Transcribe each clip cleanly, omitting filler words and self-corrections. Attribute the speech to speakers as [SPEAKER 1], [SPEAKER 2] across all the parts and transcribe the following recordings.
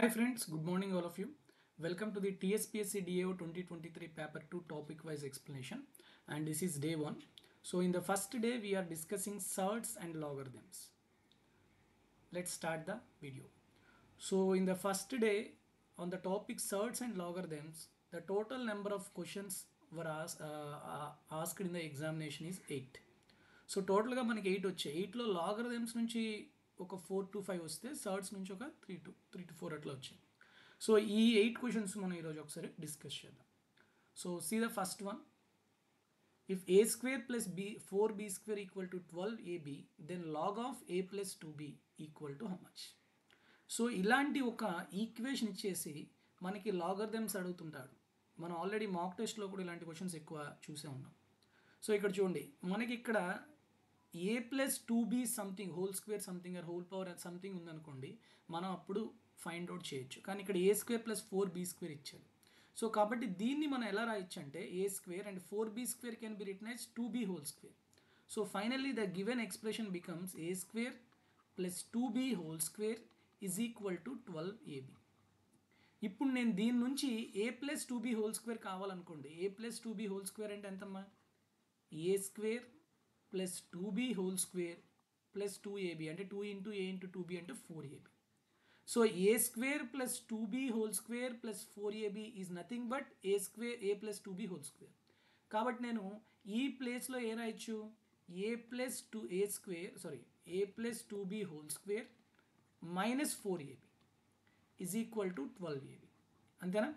[SPEAKER 1] Hi friends, good morning all of you. Welcome to the TSPSC DAO 2023 paper 2 topic wise explanation, and this is day 1. So in the first day we are discussing surds and logarithms. Let's start the video. So in the first day on the topic surds and logarithms, the total number of questions were asked in the examination is 8. So టోటల్గా మనకి 8 వచ్చాయి. 8లో logarithms నుంచి ఒక 4 to 5 వస్తే surds నుంచి ఒక 3 to 4 అట్లా వచ్చాయి. సో ఈ 8 క్వశ్చన్స్ మనం ఈరోజు ఒకసారి డిస్కస్ చేద్దాం. So see the first one. If a square plus b 4b square equal to 12ab then log of a plus 2b equal to how much. So ఇలాంటి ఒక ఈక్వేషన్ ఇచ్చేసి మనకి లాగరిథమ్స్ అడుగుతుంటాడు. మనం ఆల్రెడీ మాక్ టెస్ట్లో కూడా ఇలాంటి క్వశ్చన్స్ ఎక్కువ చూసే ఉన్నాం. సో ఇక్కడ చూడండి, మనకి ఇక్కడ a plus 2b something whole square something or whole power something ఉందనుకోండి, మనం అప్పుడు ఫైండ్ అవుట్ చేయొచ్చు. కానీ ఇక్కడ a square plus 4b square ఇచ్చాడు. సో కాబట్టి దీన్ని మనం ఎలా రాయొచ్చు అంటే a square and 4b square can be written as 2b whole square. So finally the given expression becomes a square plus 2b whole square is equal to 12ab. ఇప్పుడు నేను దీని నుంచి a plus 2b whole square కావాలనుకోండి, a plus 2b whole square అంటే ఎంతమ్మా? A square plus 2b whole square plus 2ab అంటే 2 into a into 2b అంటే 4ab. So a square plus 2b whole square plus 4ab is nothing but a square a plus 2b whole square. కాబట్టి నేను ఈ ప్లేస్లో ఏ రాయొచ్చు? A plus 2b whole square minus 4ab is equal to 12ab. అంతేనా?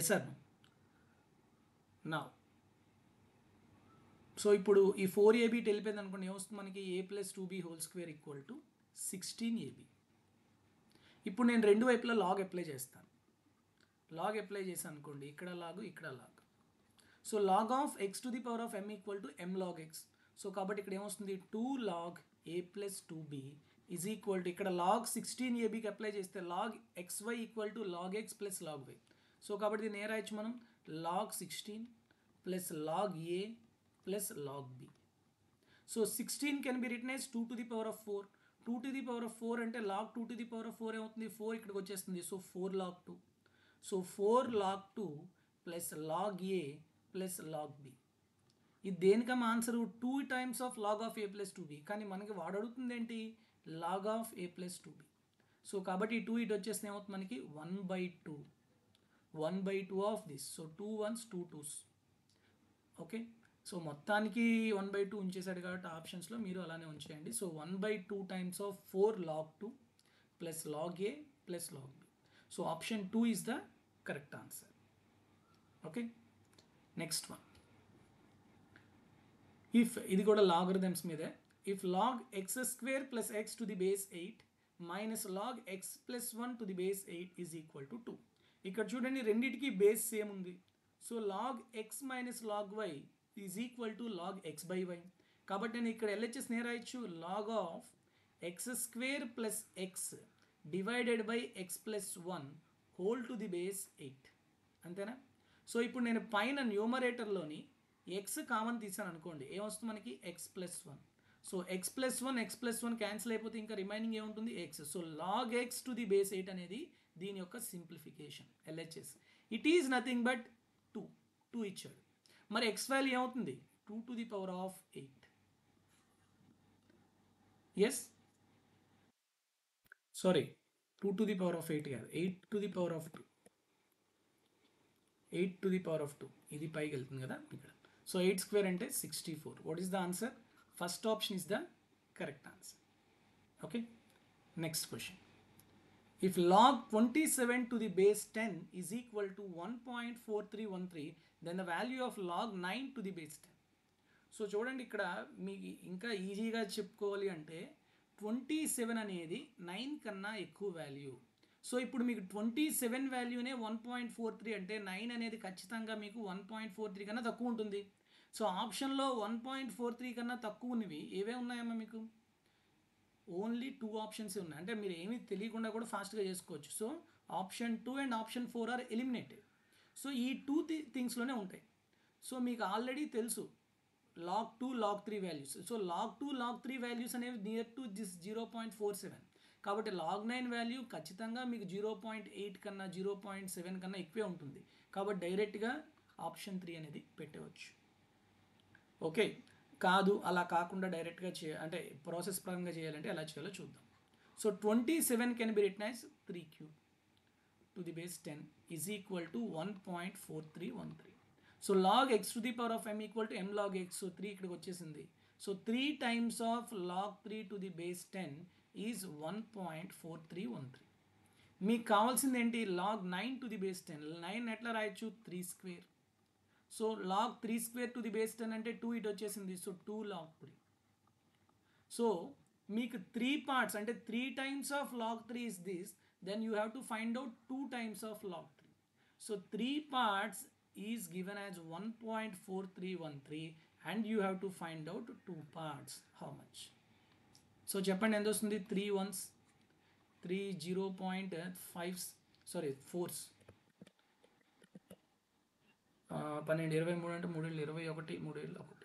[SPEAKER 1] Yes sir. నా so ఇప్పుడు ఈ 4ab వెళ్ళిపోయింది అనుకోండి, ఏమొస్తుంది మనకి? A plus 2b whole square equal to 16ab. ఇప్పుడు నేను రెండు వైపులా లాగ్ అప్లై చేస్తాను. లాగ్ అప్లై చేశాను అనుకోండి, ఇక్కడ లాగు ఇక్కడ log. So log of x to the power of m equal to m log x. So కాబట్టి ఇక్కడ ఏమొస్తుంది? 2 log a plus 2b is equal to ఇక్కడ లాగ్ 16abకి అప్లై చేస్తే log xy equal to log x plus log y. So కాబట్టి దీన్ని ఏ రాయొచ్చు మనం? Log 16 plus log a plus log b. So 16 can be written as 2 to the power of 4. 2 to the power of 4 అంటే log 2 to the power of 4 ఏమవుతుంది? 4 ఇక్కడికి వచ్చేస్తుంది. So 4 log 2. So 4 log 2 plus log a plus log b. ఇది దేనికమ్మా answer? 2 times of log of a plus 2b. కానీ మనకి వాడు అడుగుతుంది ఏంటి? Log of a plus 2b. So కాబట్టి 2 ఇటు వచ్చేస్తే ఏమవుతుంది మనకి? 1/2. 1/2 of this. So 2 1s 2 2s. Okay. So మొత్తానికి 1/2 ఉంచేశాడు కాబట్టి ఆప్షన్స్లో మీరు అలానే ఉంచేయండి. So 1/2 times of 4 log 2 plus log a plus log b. So option 2 is the correct answer. Okay. Next one. If ఇది కూడా లాగరిథమ్స్ మీదే. If log x square plus x to the base 8 minus log x plus 1 to the base 8 is equal to 2. ఇక్కడ చూడండి, రెండింటికి base same ఉంది. So log x minus log y is equal to log x by y. కాబట్టి నేను ఇక్కడ LHS నే రాయొచ్చు. Log of x square plus x divided by x plus 1 whole to the base 8. అంతేనా? సో ఇప్పుడు నేను పైన న్యూమరేటర్లోని ఎక్స్ కామన్ తీసాను అనుకోండి, ఏమొస్తుంది మనకి? X plus 1. So x plus 1 cancel అయిపోతే ఇంకా రిమైనింగ్ ఏముంటుంది? X. So log x to the base 8 అనేది దీని యొక్క simplification LHS. It is nothing but 2 ఇచ్చాడు. మరి ఎక్స్ వాల్యూ ఏమవుతుంది? 2 to the power of 8. Yes, sorry, 2 to the power of 8 కాదు, 8 to the power of 2. 8 to the power of 2 ఇది పైకి వెళ్తుంది కదా ఇక్కడ. సో 8 స్క్వేర్ అంటే 64. What is the answer? First option is the correct answer. Okay. Next question. If log 27 to the base 10 is equal to 1.4313, then the value of log 9 to the base 10. So చూడండి, ఇక్కడ మీకు ఇంకా ఈజీగా చెప్పుకోవాలి అంటే 27 అనేది 9 కన్నా ఎక్కువ వాల్యూ. సో ఇప్పుడు మీకు 27 వాల్యూనే 1.43 అంటే 9 అనేది ఖచ్చితంగా మీకు 1.43 కన్నా తక్కువ ఉంటుంది. సో ఆప్షన్లో 1.43 కన్నా తక్కువ ఉన్నవి ఏవే ఉన్నాయమ్మా మీకు? ఓన్లీ 2 ఆప్షన్స్ ఉన్నాయి. అంటే మీరు ఏమీ తెలియకుండా కూడా ఫాస్ట్గా చేసుకోవచ్చు. So option 2 and option 4 are eliminated. So ఈ 2 థింగ్స్లోనే ఉంటాయి. సో మీకు ఆల్రెడీ తెలుసు log 2 log 3 values. So log 2 log 3 values అనేవి నియర్ టు దిస్ 0.47. కాబట్టి లాగ్ 9 వాల్యూ ఖచ్చితంగా మీకు 0.8 కన్నా 0.7 కన్నా ఎక్కువే ఉంటుంది. కాబట్టి డైరెక్ట్గా ఆప్షన్ 3 అనేది పెట్టవచ్చు. ఓకే, కాదు అలా కాకుండా డైరెక్ట్గా అంటే ప్రాసెస్ పరంగా చేయాలంటే ఎలా చేయాలో చూద్దాం. So 27 can be written as 3 cube to the base 10 is equal to 1.4313. So log x to the power of m equal to m log x. So 3 ఇక్కడికి వచ్చేసింది. So 3 times of log 3 to the base 10 is 1.4313. మీకు కావాల్సింది ఏంటి? log 9 to the base 10. 9 ఎట్లా రాయొచ్చు? 3 square. So log 3 square to the base 10 అంటే 2 ఇటు వచ్చేసింది. So 2 log 3. సో మీకు 3 parts అంటే 3 times of log 3 is this. Then you have to find out 2 times of log 3. So 3 parts is given as 1.4313 and you have to find out 2 parts. How much? So చెప్పండి ఎంత వస్తుంది? 3 ones 3 0.5 sorry 4s 12 23 అంటే 3 21 3 1.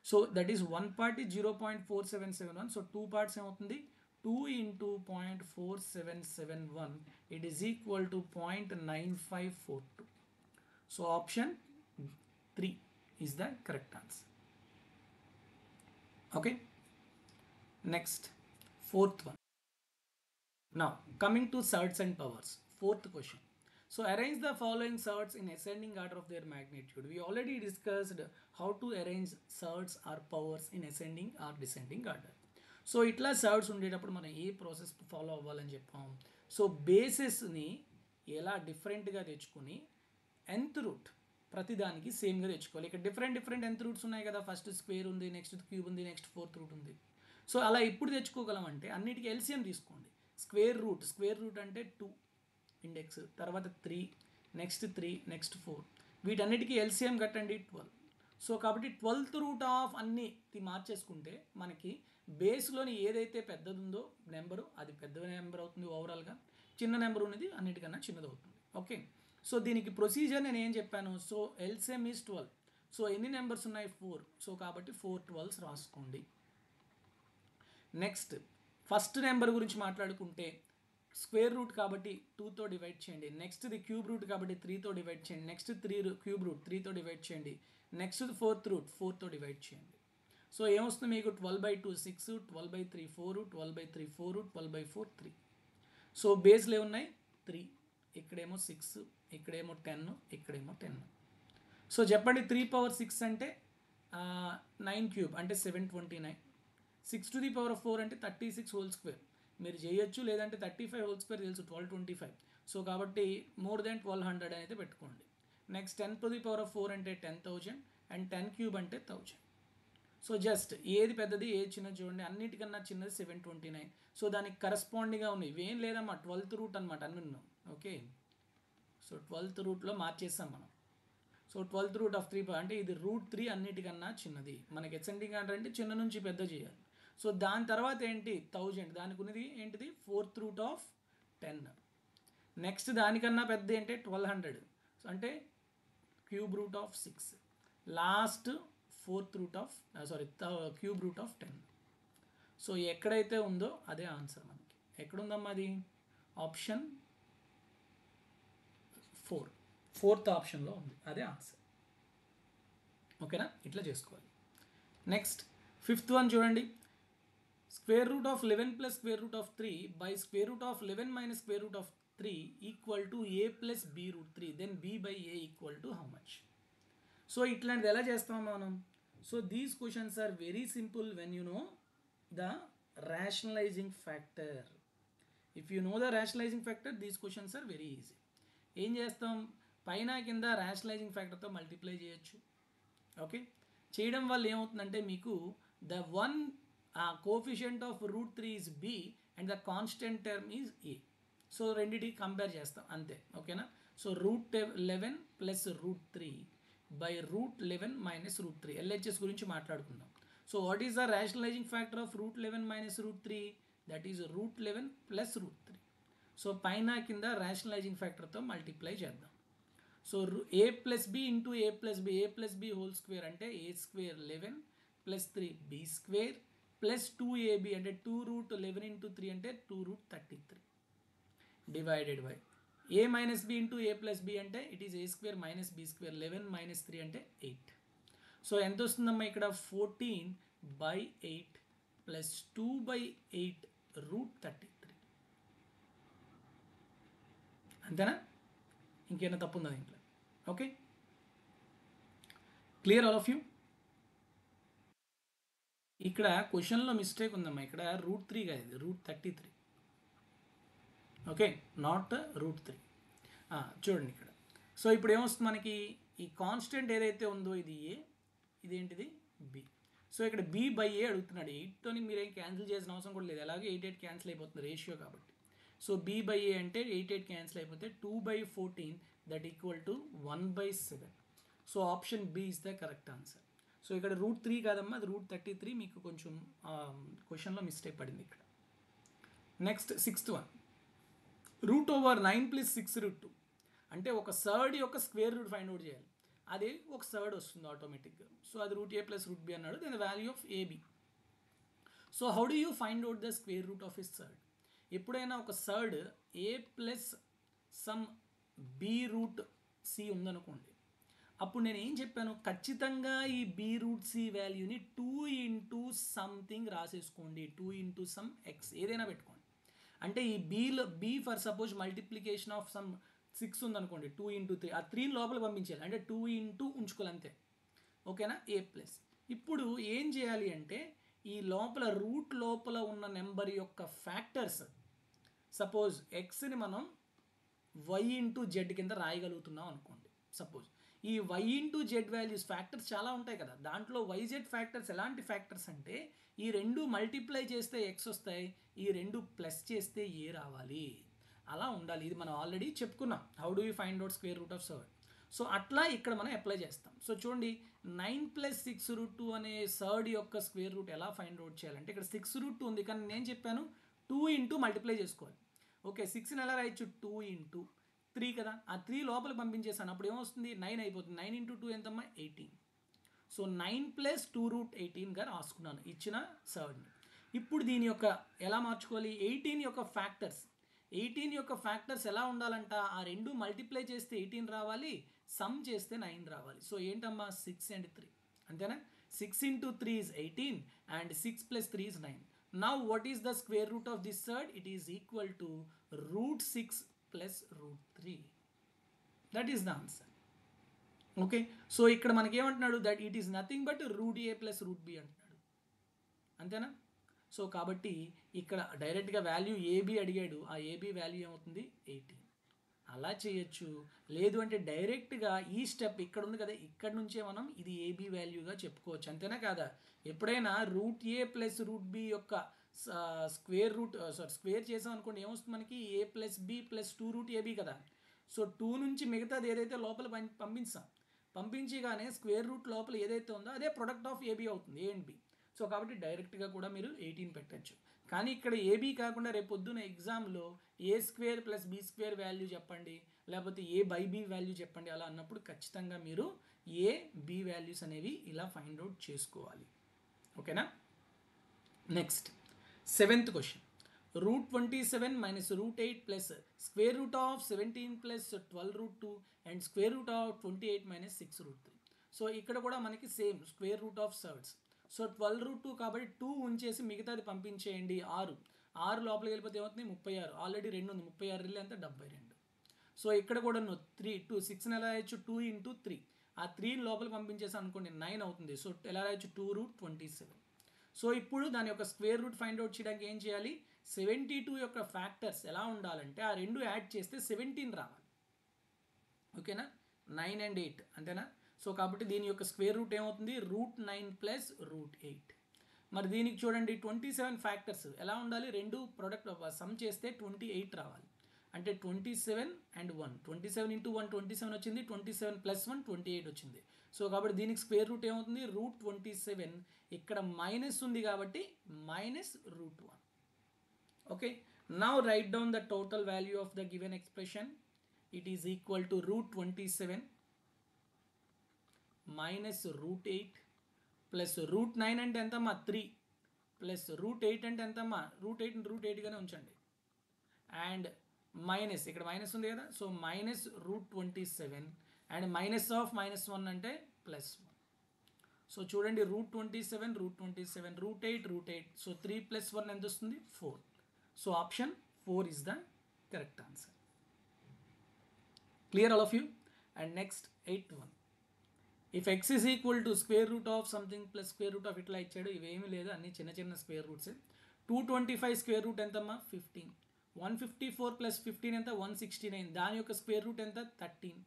[SPEAKER 1] So that is 1 part is 0.4771. So 2 parts ఏమవుతుంది? 2 into 0.4771, it is equal to 0.9542. So option 3 is the correct answer. Okay, next, fourth one. Now coming to surds and powers, fourth question. So arrange the following surds in ascending order of their magnitude. We already discussed how to arrange surds or powers in ascending or descending order. So ఇట్లా surds ఉండేటప్పుడు మనం ఏ process follow అవ్వాలని చెప్పాం. So బేసెస్ని ఎలా డిఫరెంట్గా తెచ్చుకొని nth route ప్రతిదానికి సేమ్గా తెచ్చుకోవాలి. ఇక్కడ డిఫరెంట్ nth రూట్స్ ఉన్నాయి కదా. ఫస్ట్ స్క్వేర్ ఉంది, నెక్స్ట్ క్యూబ్ ఉంది, నెక్స్ట్ ఫోర్త్ రూట్ ఉంది. సో అలా ఎప్పుడు తెచ్చుకోగలం అంటే అన్నిటికీ ఎల్సిఎం తీసుకోండి. స్క్వేర్ రూట్ అంటే 2 ఇండెక్స్, తర్వాత 3, నెక్స్ట్ 3, నెక్స్ట్ 4, వీటన్నిటికీ ఎల్సిఎం కట్టండి 12. సో కాబట్టి 12th రూట్ ఆఫ్ అన్ని మార్చేసుకుంటే మనకి బేస్లోని ఏదైతే పెద్దది ఉందో నెంబరు అది పెద్ద నెంబర్ అవుతుంది ఓవరాల్గా, చిన్న నెంబర్ ఉన్నది అన్నిటికన్నా చిన్నది అవుతుంది. ఓకే, సో దీనికి ప్రొసీజర్ నేను ఏం చెప్పాను? So LCM is 12. సో ఎన్ని నెంబర్స్ ఉన్నాయి? 4. సో కాబట్టి 4 12s రాసుకోండి. నెక్స్ట్ ఫస్ట్ నెంబర్ గురించి మాట్లాడుకుంటే స్క్వేర్ రూట్ కాబట్టి 2తో డివైడ్ చేయండి. నెక్స్ట్ది క్యూబ్ రూట్ కాబట్టి 3తో డివైడ్ చేయండి. నెక్స్ట్ 3 క్యూబ్ రూట్ 3తో డివైడ్ చేయండి. నెక్స్ట్ ఫోర్త్ రూట్ 4తో డివైడ్ చేయండి. సో ఏమొస్తుంది మీకు? 12/2 6, 12/3 4, 12/3 4, 12/4 3. సో బేస్లు ఏమున్నాయి? 3. ఇక్కడేమో 6, ఇక్కడేమో 10, ఇక్కడేమో 10. సో చెప్పండి 3 పవర్ 6 అంటే 9 క్యూబ్ అంటే 729. 6 to the power of 4 అంటే 36 హోల్ స్క్వేర్. మీరు చేయొచ్చు, లేదంటే 35 హోల్ స్క్వేర్ తెలుసు 1225. సో కాబట్టి మోర్ దెన్ 1200 అయితే పెట్టుకోండి. Next 10 to the power of 4 అంటే 10,000 అండ్ 10 క్యూబ్ అంటే 1000. సో జస్ట్ ఏది పెద్దది ఏది చిన్నది చూడండి. అన్నిటికన్నా చిన్నది 729. సో దానికి కరస్పాండింగ్గా ఉన్నాయి. ఇవేం లేదమ్మా 12th రూట్ అనమాట అన్ని ఉన్నాం. ఓకే, సో 12th రూట్లో మార్చేస్తాం మనం. సో 12th రూట్ ఆఫ్ 3 అంటే ఇది రూట్ 3 అన్నిటికన్నా చిన్నది. మనకి ఎసెండింగ్ ఆర్డర్ అంటే చిన్న నుంచి పెద్ద చేయాలి. సో దాని తర్వాత ఏంటి? 1000. దానికి ఉన్నది ఏంటిది? 4th root of 10. నెక్స్ట్ దానికన్నా పెద్ద అంటే 1200 అంటే cube root of 6. Last 4th root of cube root of 10. So ఎక్కడైతే ఉందో అదే ఆన్సర్ మనకి. ఎక్కడుందమ్మా అది? ఆప్షన్ 4, 4th ఆప్షన్లో ఉంది, అదే ఆన్సర్. ఓకేనా? ఇట్లా చేసుకోవాలి. నెక్స్ట్ 5th వన్ చూడండి. Square root of 11 plus square root of 3 by square root of 11 minus square root of 3 equal to a plus b root 3. Then b by a equal to how much? So ఇట్లాంటిది ఎలా చేస్తాం మనం? So these questions are very simple when you know the rationalising factor. If you know the rationalising factor these questions are very easy. ఏం చేస్తాం? పైన కింద rationalising ఫ్యాక్టర్తో multiply చేయొచ్చు. ఓకే, చేయడం వల్ల ఏమవుతుందంటే మీకు the one coefficient of root 3 is b and the constant term is a. So రెండింటికి కంపేర్ చేస్తాం అంతే. ఓకేనా? So root 11 plus root 3 by root 11 minus root 3. LHS గురించి మాట్లాడుకుందాం. So what is the rationalising factor of root 11 minus root 3? That is root 11 plus root 3. So పైన కింద rationalising ఫ్యాక్టర్తో multiply చేద్దాం. So a plus b into a plus b whole square అంటే a square 11 plus 3 b square plus 2ab అంటే 2 root 11 into 3 అంటే 2 root 33 divided by a minus b into a plus b అంటే it is a square minus b square 11 minus 3 అంటే 8. So ఎంత వస్తుందమ్మా ఇక్కడ 14/8 plus 2/8 route 33. అంతేనా? ఇంకేమైనా తప్పు ఉందా దీంట్లో? Okay, clear all of you? ఇక్కడ క్వశ్చన్లో మిస్టేక్ ఉందమ్మా. ఇక్కడ √3 కాదు, ఇది √33. Okay, not √3. చూడండి ఇక్కడ. సో ఇప్పుడు ఏమొస్తుంది మనకి, ఈ కాన్స్టెంట్ ఏదైతే ఉందో ఇది ఏ, ఇదేంటిది బి. సో ఇక్కడ b/a అడుగుతున్నాడు. 8తోని మీరేం క్యాన్సిల్ చేసిన అవసరం కూడా లేదు, అలాగే 8 క్యాన్సిల్ అయిపోతుంది రేషియో కాబట్టి. సో b/a అంటే 8 క్యాన్సిల్ అయిపోతే 2/14 that equal to 1/7. So option B is the correct answer. So ఇక్కడ √3 కాదమ్మా, అది √33. మీకు కొంచెం క్వశ్చన్లో మిస్టేక్ పడింది ఇక్కడ. నెక్స్ట్ 6th వన్, √9 + 6√2 అంటే ఒక సర్డ్ యొక్క స్క్వేర్ రూట్ ఫైండ్ అవుట్ చేయాలి. అదే ఒక సర్డ్ వస్తుంది ఆటోమేటిక్గా. సో అది √a + √b అన్నాడు. Then the value of ab. So how do you find out the square root of a surd? ఎప్పుడైనా ఒక surd a plus some b root c ఉందనుకోండి, అప్పుడు నేను ఏం చెప్పాను, ఖచ్చితంగా ఈ b రూట్ c వాల్యూని 2 ఇంటూ సంథింగ్ రాసేసుకోండి, 2 ఇంటూ సమ్ x ఏదైనా పెట్టుకోండి. అంటే ఈ b for suppose multiplication of some 6 ఉందనుకోండి, 2 ఇంటూ 3, ఆ 3 లోపల పంపించాలి, అంటే 2 ఇంటూ ఉంచుకోవాలి అంతే. ఓకేనా? a plus. ఇప్పుడు ఏం చేయాలి అంటే ఈ లోపల రూట్ లోపల ఉన్న నెంబర్ యొక్క ఫ్యాక్టర్స్, సపోజ్ ఎక్స్ని మనం y ఇంటూ జెడ్ కింద రాయగలుగుతున్నాం అనుకోండి. సపోజ్ ఈ y into Z values factors చాలా ఉంటాయి కదా, దాంట్లో yz ఫ్యాక్టర్స్ ఎలాంటి ఫ్యాక్టర్స్ అంటే ఈ రెండు మల్టిప్లై చేస్తే x వస్తాయి, ఈ రెండు ప్లస్ చేస్తే a రావాలి, అలా ఉండాలి. ఇది మనం ఆల్రెడీ చెప్పుకున్నాం, how do you find out square root of surd. So అట్లా ఇక్కడ మనం అప్లై చేస్తాం. సో చూడండి, 9 + 6√2 అనే సర్డ్ యొక్క స్క్వేర్ రూట్ ఎలా ఫైండ్ అవుట్ చేయాలంటే, ఇక్కడ 6√2 ఉంది కానీ నేను చెప్పాను 2 ఇంటూ మల్టిప్లై చేసుకోవాలి. ఓకే, 6ని ఎలా రాయొచ్చు, 2 ఇంటూ 3 కదా, ఆ 3 లోపల పంపించేసాను, అప్పుడు ఏమొస్తుంది 9 అయిపోతుంది. 9 ఇంటూ 2 ఎంతమ్మా, 18. సో 9 + 2√18గా రాసుకున్నాను ఇచ్చిన సర్డ్ని. ఇప్పుడు దీని యొక్క ఎలా మార్చుకోవాలి, 18 యొక్క ఫ్యాక్టర్స్ ఎలా ఉండాలంట, ఆ రెండు మల్టిప్లై చేస్తే 18 రావాలి, సమ్ చేస్తే 9 రావాలి. సో ఏంటమ్మా, 6 and 3 అంతేనా. 6 into 3 is 18 and 6 + 3 is 9. Now what is the square root of this third? It is equal to √6 + √3. That is the answer. Okay, so ఇక్కడ మనకి ఏమంటున్నాడు, that it is nothing but √a + √b అంటున్నాడు. అంతేనా. So కాబట్టి ఇక్కడ డైరెక్ట్గా value AB అడిగాడు, ఆ ఏబి వాల్యూ ఏమవుతుంది 18. అలా చేయొచ్చు, లేదు అంటే డైరెక్ట్గా ఈ స్టెప్ ఇక్కడ ఉంది కదా, ఇక్కడ నుంచే మనం ఇది ఏబి వాల్యూగా చెప్పుకోవచ్చు. అంతేనా కాదా. ఎప్పుడైనా √a + √b యొక్క స్క్వేర్ చేసాం అనుకోండి, ఏమొస్తుంది మనకి a + b + 2√ab కదా. సో 2 నుంచి మిగతాది ఏదైతే లోపల పంపించగానే స్క్వేర్ రూట్ లోపల ఏదైతే ఉందో అదే ప్రొడక్ట్ ఆఫ్ ఏబి అవుతుంది, a and b. సో కాబట్టి డైరెక్ట్గా కూడా మీరు 18 పెట్టచ్చు. కానీ ఇక్కడ ఏబీ కాకుండా రేపు పొద్దున ఎగ్జామ్లో a² + b² వాల్యూ చెప్పండి, లేకపోతే a/b వాల్యూ చెప్పండి, అలా అన్నప్పుడు ఖచ్చితంగా మీరు a/b వాల్యూస్ అనేవి ఇలా ఫైండ్ అవుట్ చేసుకోవాలి. ఓకేనా. Next 7th question, √27 - √8 + square root of 17 + 12√2 and square root of 28 - 6√3. So ఇక్కడ కూడా మనకి same square root of surds. So 12√2 కాబట్టి 2 ఉంచేసి మిగతాది పంపించేయండి. 6 లోపలికి వెళ్ళిపోతే ఏమవుతుంది 36, ఆల్రెడీ 2 ఉంది, 36 రెళ్ళు ఎంత 72. సో ఇక్కడ కూడా 6ని ఎలా రాయొచ్చు, 2 ఇంటూ 3, ఆ 3 లోపల పంపించేసి అనుకోండి 9 అవుతుంది. సో ఎలా రాయొచ్చు, 2√27. సో ఇప్పుడు దాని యొక్క స్క్వేర్ రూట్ ఫైండ్ అవుట్ చేయడానికి ఏం చేయాలి, 72 యొక్క ఫ్యాక్టర్స్ ఎలా ఉండాలంటే ఆ రెండు యాడ్ చేస్తే 17 రావాలి. ఓకేనా, 9 and 8 అంతేనా. సో కాబట్టి దీని యొక్క స్క్వేర్ రూట్ ఏమవుతుంది, √9 + √8. మరి దీనికి చూడండి 27 ఫ్యాక్టర్స్ ఎలా ఉండాలి, రెండు ప్రొడక్ట్ సమ్ చేస్తే 28 రావాలి. అంటే 27 and 1, 27 into 1 27 వచ్చింది, 27 + 1 28 వచ్చింది. సో కాబట్టి దీనికి స్క్వేర్ రూట్ ఏమవుతుంది, √27. ఇక్కడ మైనస్ ఉంది కాబట్టి -√1. Okay, now right down the total value of the given expression. It is equal to √27 - √8 + √9 అంటే ఎంతమ్మా 3 ప్లస్ √8 అంటే ఎంతమ్మా √8గానే ఉంచండి. అండ్ మైనస్ ఇక్కడ మైనస్ ఉంది కదా, so minus √27 and minus of -1 అంటే +1. సో చూడండి √27 √8 సో 3 + 1 ఎంత వస్తుంది 4. So option 4 is the correct answer. Clear all of you? And next 8th one. If x is equal to square root of something plus square root of ఇట్లా ఇచ్చాడు, ఇవేమీ లేదు, అన్ని చిన్న చిన్న స్క్వేర్ రూట్సే. 225 స్క్వేర్ రూట్ ఎంతమ్మా 15. 154 + 15 ఎంత 169, దాని యొక్క స్క్వేర్ రూట్ ఎంత 13.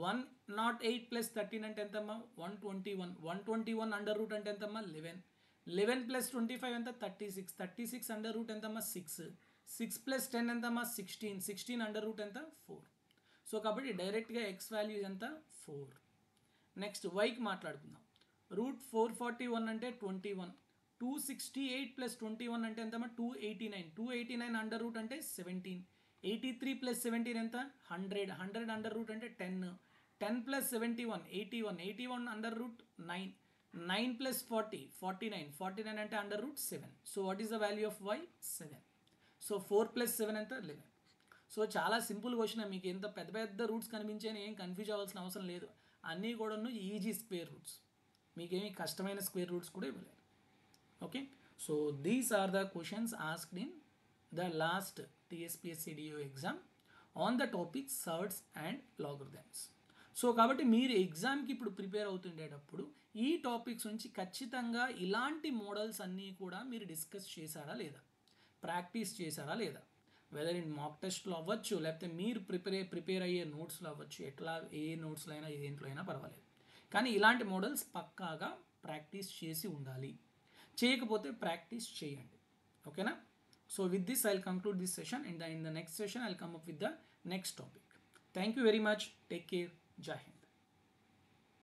[SPEAKER 1] 108 + 13 అంటే ఎంతమ్మా 121. 121 అండర్ రూట్ అంటే ఎంతమ్మా 11. 11 + 25 ఎంత 36. 36 అండర్ రూట్ ఎంతమ్మా 6. 6 + 10 ఎంతమ్మా 16. 16 అండర్ రూట్ ఎంత 4. సో కాబట్టి డైరెక్ట్గా ఎక్స్ వాల్యూ ఎంత 4. నెక్స్ట్ వైకి మాట్లాడుకుందాం. √441 అంటే 21. 268 + 21 అంటే ఎంతమ్మా 289. 289 అండర్ రూట్ అంటే 17. 83 + 17 ఎంత 100. 100 అండర్ రూట్ అంటే 10. 10 + 71 81. 81 అండర్ రూట్ 9. 9 + 40 49. 49 అంటే under root 7. So what is the value of y 7. So 4 + 7 ఎంత 11. సో చాలా సింపుల్ క్వశ్చన్, మీకు ఎంత పెద్ద పెద్ద రూట్స్ కనిపించాయని ఏం కన్ఫ్యూజ్ అవ్వాల్సిన అవసరం లేదు. అన్నీ కూడాను ఈజీ స్క్వేర్ రూట్స్, మీకేమి కష్టమైన స్క్వేర్ రూట్స్ కూడా ఇవ్వలేదు. Okay, so these are the questions asked in the last TSPSC DO exam on the topic surds and logarithms. So కాబట్టి మీరు ఎగ్జామ్కి ఇప్పుడు ప్రిపేర్ అవుతుండేటప్పుడు ఈ టాపిక్స్ నుంచి ఖచ్చితంగా ఇలాంటి మోడల్స్ అన్నీ కూడా మీరు డిస్కస్ చేశారా లేదా, ప్రాక్టీస్ చేశారా లేదా, వెదర్ ఇన్ మాక్ టెస్ట్లో అవ్వచ్చు, లేకపోతే మీరు ప్రిపేర్ అయ్యే నోట్స్లో అవ్వచ్చు, ఎట్లా ఏ నోట్స్లో అయినా ఏ దేంట్లో అయినా పర్వాలేదు. కానీ ఇలాంటి మోడల్స్ పక్కాగా ప్రాక్టీస్ చేసి ఉండాలి. చేయకపోతే ప్రాక్టీస్ చేయండి. ఓకేనా? So with this I will conclude this session. In the next session I will come up with the next topic. Thank you very much. Take care. జై హింద్.